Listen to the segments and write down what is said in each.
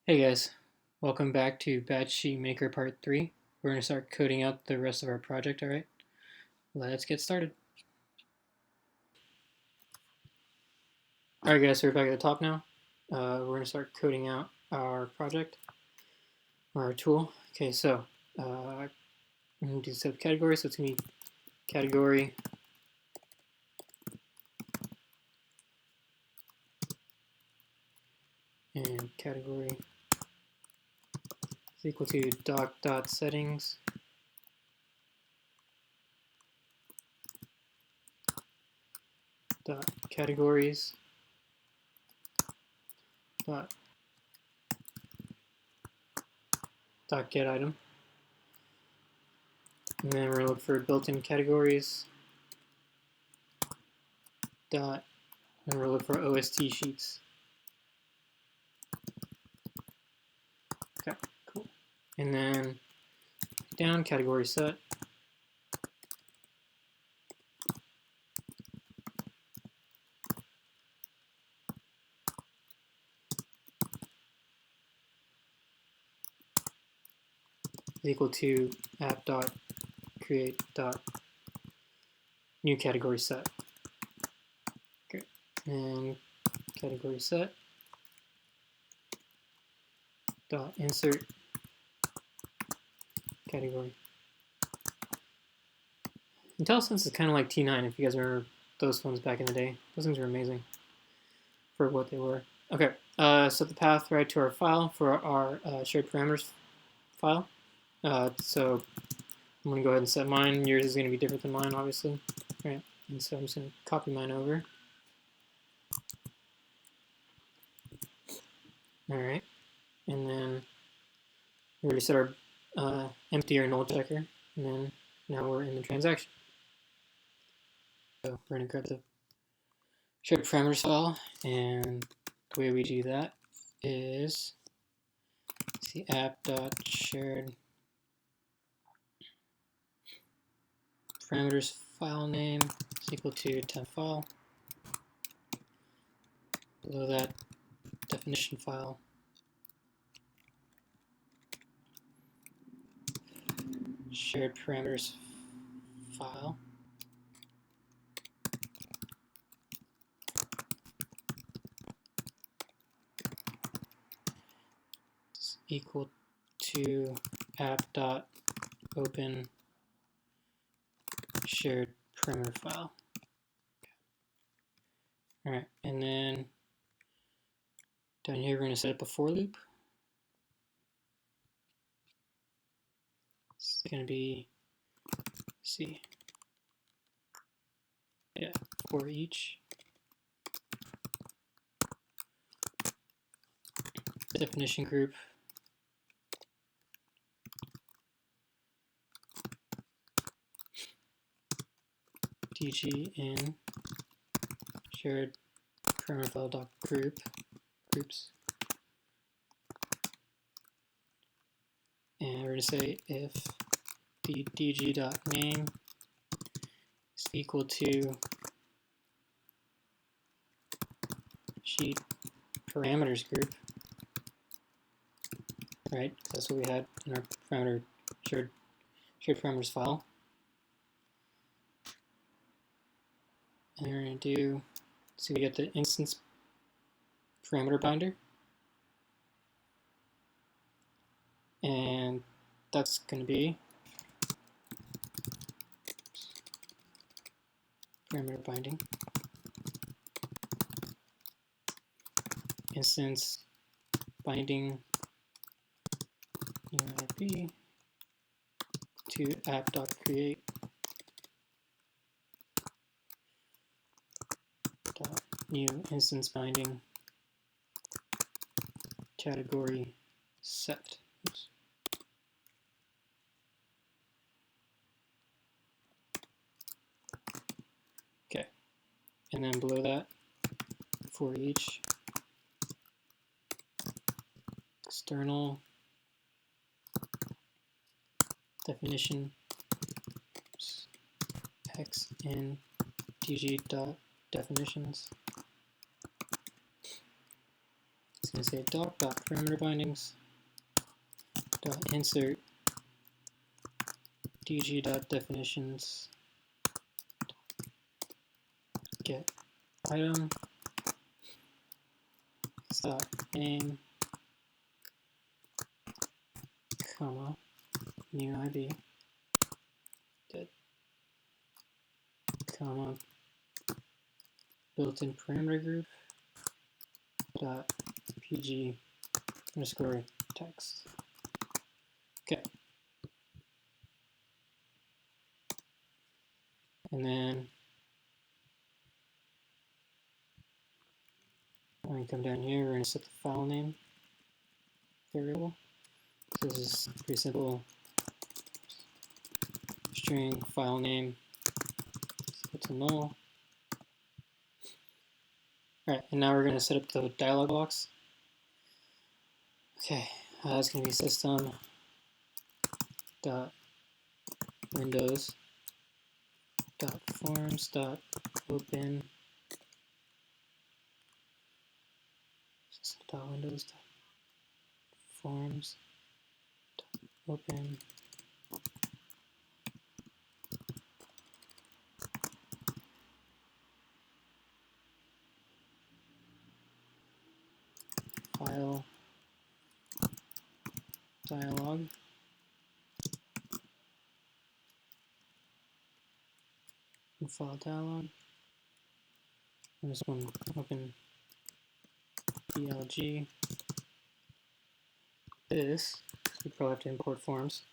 Hey guys, welcome back to Batch Sheet Maker Part 3. We're going to start coding out the rest of our project, alright? Let's get started. Alright guys, so we're back at the top now. We're going to start coding out our project, or our tool. Okay, so I'm going to do subcategories, so it's going to be category and category is equal to doc.settings dot categories dot get item, and then we're going to look for built-in categories dot, and we're going to look for OST sheets. Okay, cool. And then down category set is equal to app.create.new category set. Okay, and category set dot insert category. IntelliSense is kind of like T9 if you guys remember those ones back in the day. Those things were amazing for what they were. Okay, set the path right to our file for our shared parameters file. So I'm going to go ahead and set mine. Yours is going to be different than mine, obviously. Right, and so I'm just going to copy mine over. All right, and then we already set our empty or null checker, and then now we're in the transaction. So we're going to grab the shared parameters file, and the way we do that is the app.shared parameters file name is equal to temp file. Below that, definition file. Shared parameters file. Is equal to app.open shared parameter file. All right, and then down here we're going to set up a for loop. It's going to be for each definition group dg in shared parameter file dot groups, and we're going to say if the dg dot name is equal to sheet parameters group, right? That's what we had in our parameter shared parameters file. And we're going to do, so we get the instance parameter binder, and that's going to be parameter binding instance binding UIB to app.create new instance binding category set. Oops. Okay, and then below that, for each external definition x in dg dot definitions It's going to say doc.parameter bindings dot insert dg.definitions get item dot name comma new id get comma built-in parameter group dot pg underscore text. Okay. And then when we come down here, we're going to set the file name variable. So this is pretty simple. String file name equal to null. Alright, and now we're going to set up the dialog box. Okay, it's going to be system dot windows dot forms dot open system dot windows dot forms dot open file dialog and file dialog. And this one open DLG. This we probably have to import forms.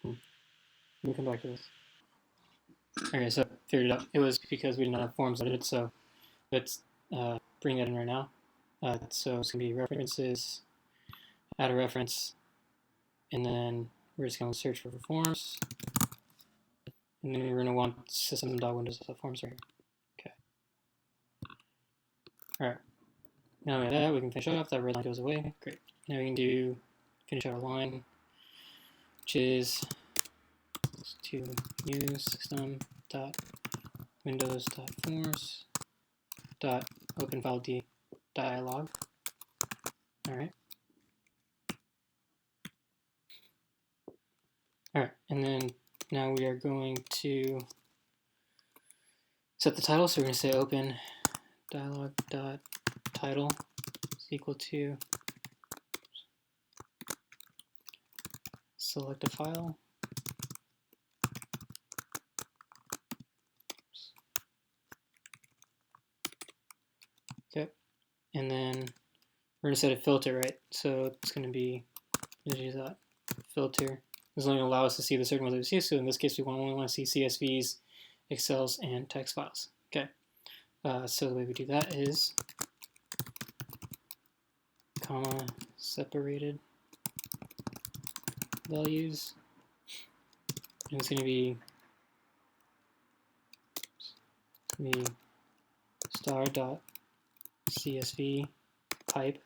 Let me come back to this. Okay, so I figured it out. It was because we didn't have forms edited, so let's bring that in right now. So it's going to be references, add a reference, and then we're just going to search for forms. And then we're going to want system.windows.forms right here. Okay. Alright. Now with that, we can finish off. That red line goes away. Great. Now we can do finish our line, which is to use system.windows.forms dot open file dialog. Alright. Alright, and then now we are going to set the title. So we're going to say open dialog dot title is equal to select a file. Okay, and then we're going to set a filter, right? So it's going to be that filter. This is only going to allow us to see the certain ones that we see. So in this case, we only want to see CSVs, Excels, and text files. Okay. So the way we do that is comma separated values, and it's going to be star dot CSV pipe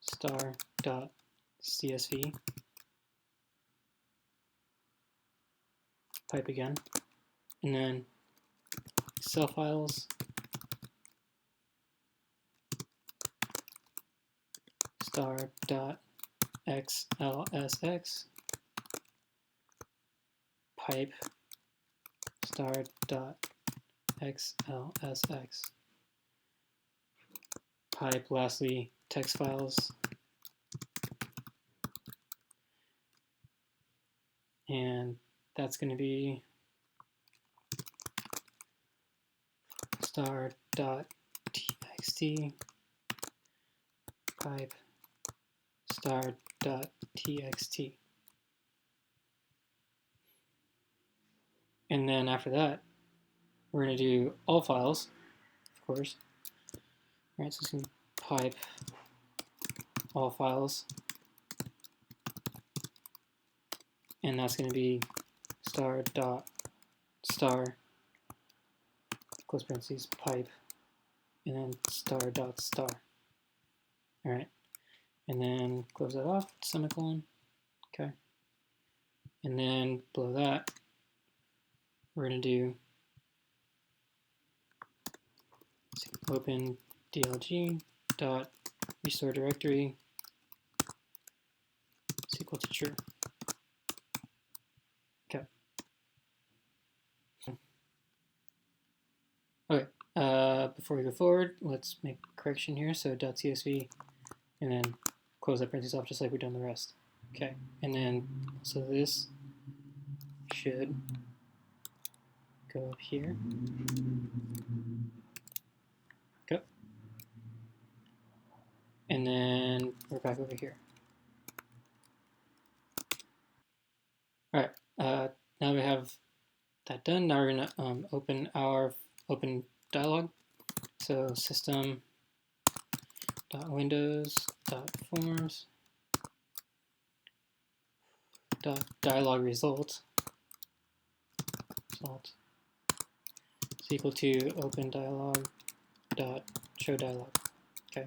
star dot CSV pipe again, and then Excel files star dot XLSX pipe star dot XLSX pipe. Lastly, text files, and that's going to be star dot txt pipe star dot txt. And then after that, we're going to do all files, of course. All right, so it's going to be pipe all files, and that's going to be star dot star close parentheses pipe, and then star dot star. All right, and then close that off, semicolon. Okay, And then below that, we're going to do open dlg dot restore directory is equal to true. Okay. Okay. Before we go forward, let's make a correction here. So .csv and then close that parentheses off just like we've done the rest. Okay. And then so this should go up here. Go. And then we're back over here. All right. Now we have that done. Now we're going to open Dialog. So system.windows.forms .dialog result is equal to open dialog .show dialog. Okay.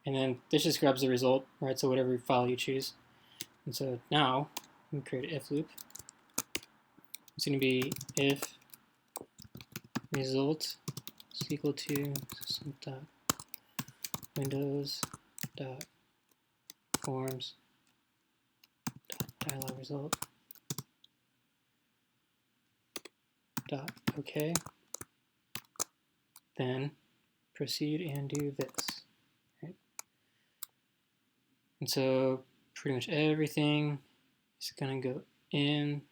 And then this just grabs the result, right? So whatever file you choose. And so now we can create an if loop. It's going to be if result is equal to system.windows.forms.dialog result .ok. Then proceed and do this. Right? And so pretty much everything is going to go in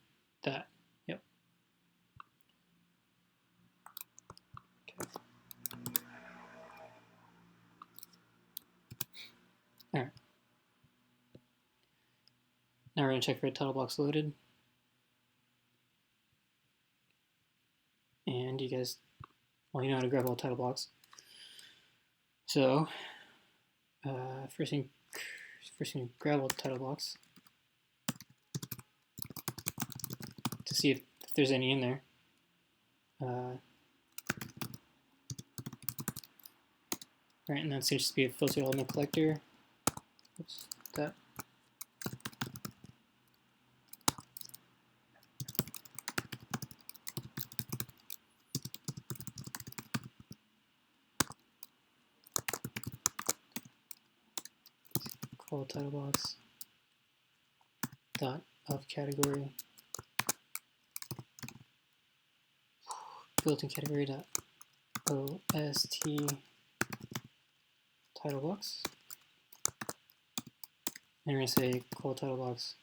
that. Yep. Okay. All right. Now we're going to check for title blocks loaded. And you guys, well, you know how to grab all title blocks. So first thing grab all the title blocks to see if there's any in there. Right, and that's going to just be a filter element collector. Oops, that. Call title box dot of category built-in category dot ost title box, and we're going to say call title box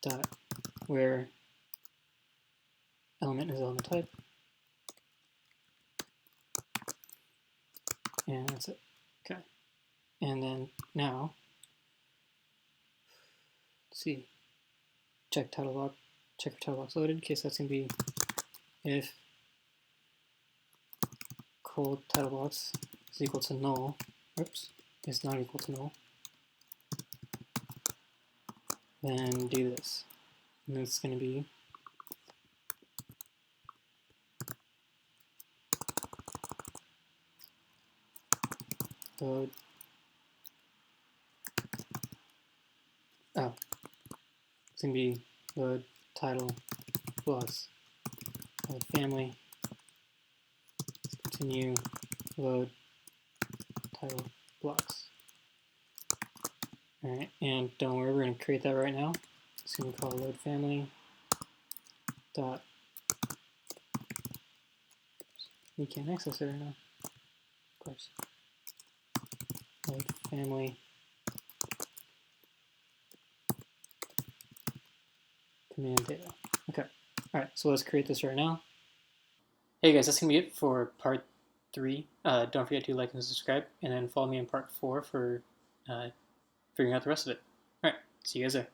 dot where element is element type, and that's it. Okay, and then now let's see, check for title box loaded. In case that's going to be if call title box is equal to null. Oops, is not equal to null. Then do this, and it's going to be load. Oh, it's going to be load title plus load family. Continue load title blocks. All right, and don't worry, we're going to create that right now. It's going to be called load family dot. We can't access it right now, of course. Load family command data. Okay, all right, so let's create this right now. Hey guys, that's going to be it for part 3. Don't forget to like and subscribe, and then follow me in part 4 for figuring out the rest of it. All right, see you guys there.